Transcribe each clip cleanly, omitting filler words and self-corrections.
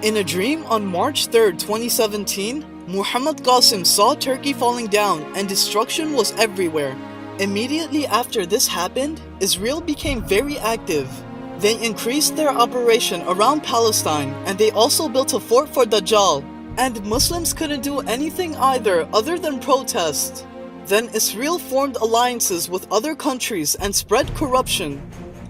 In a dream on March 3rd, 2017, Muhammad Qasim saw Turkey falling down and destruction was everywhere. Immediately after this happened, Israel became very active. They increased their operation around Palestine, and they also built a fort for Dajjal. And Muslims couldn't do anything either other than protest. Then Israel formed alliances with other countries and spread corruption.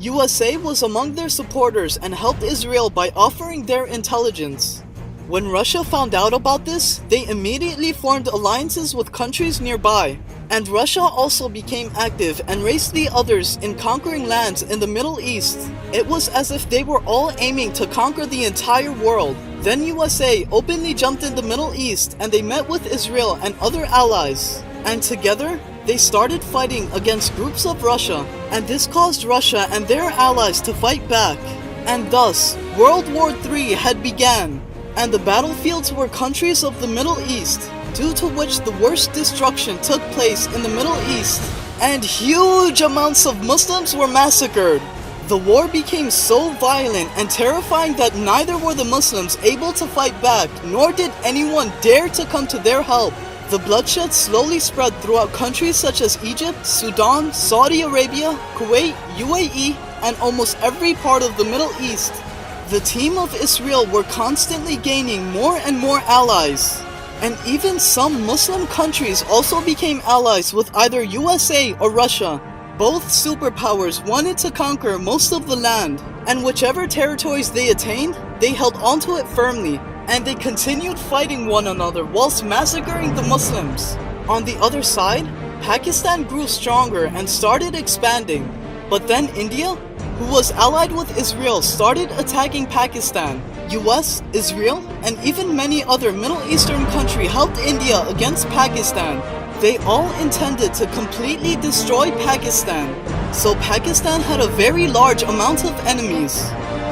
USA was among their supporters and helped Israel by offering their intelligence. When Russia found out about this, they immediately formed alliances with countries nearby. And Russia also became active and raced the others in conquering lands in the Middle East. It was as if they were all aiming to conquer the entire world. Then USA openly jumped in the Middle East and they met with Israel and other allies. And together, they started fighting against groups of Russia, and this caused Russia and their allies to fight back. And thus, World War III had begun, and the battlefields were countries of the Middle East, due to which the worst destruction took place in the Middle East, and huge amounts of Muslims were massacred. The war became so violent and terrifying that neither were the Muslims able to fight back, nor did anyone dare to come to their help. The bloodshed slowly spread throughout countries such as Egypt, Sudan, Saudi Arabia, Kuwait, UAE, and almost every part of the Middle East. The team of Israel were constantly gaining more and more allies. And even some Muslim countries also became allies with either USA or Russia. Both superpowers wanted to conquer most of the land, and whichever territories they attained, they held onto it firmly. And they continued fighting one another whilst massacring the Muslims. On the other side, Pakistan grew stronger and started expanding. But then India, who was allied with Israel, started attacking Pakistan. US, Israel, and even many other Middle Eastern countries helped India against Pakistan. They all intended to completely destroy Pakistan. So Pakistan had a very large amount of enemies.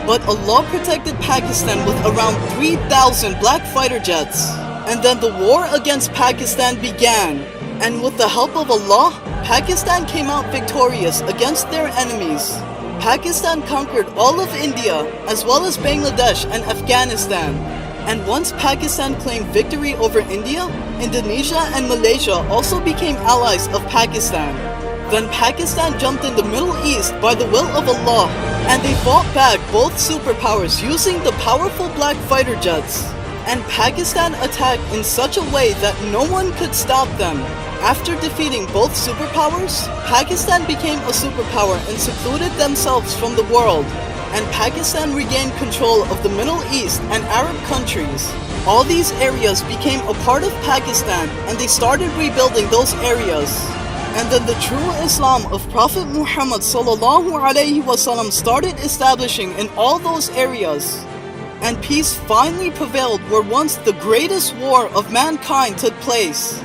But Allah protected Pakistan with around 3,000 black fighter jets. And then the war against Pakistan began. And with the help of Allah, Pakistan came out victorious against their enemies. Pakistan conquered all of India, as well as Bangladesh and Afghanistan. And once Pakistan claimed victory over India, Indonesia and Malaysia also became allies of Pakistan. Then Pakistan jumped in the Middle East by the will of Allah, and they fought back both superpowers using the powerful black fighter jets. And Pakistan attacked in such a way that no one could stop them. After defeating both superpowers, Pakistan became a superpower and secluded themselves from the world. And Pakistan regained control of the Middle East and Arab countries. All these areas became a part of Pakistan, and they started rebuilding those areas. And then the true Islam of Prophet Muhammad ﷺ started establishing in all those areas. And peace finally prevailed where once the greatest war of mankind took place.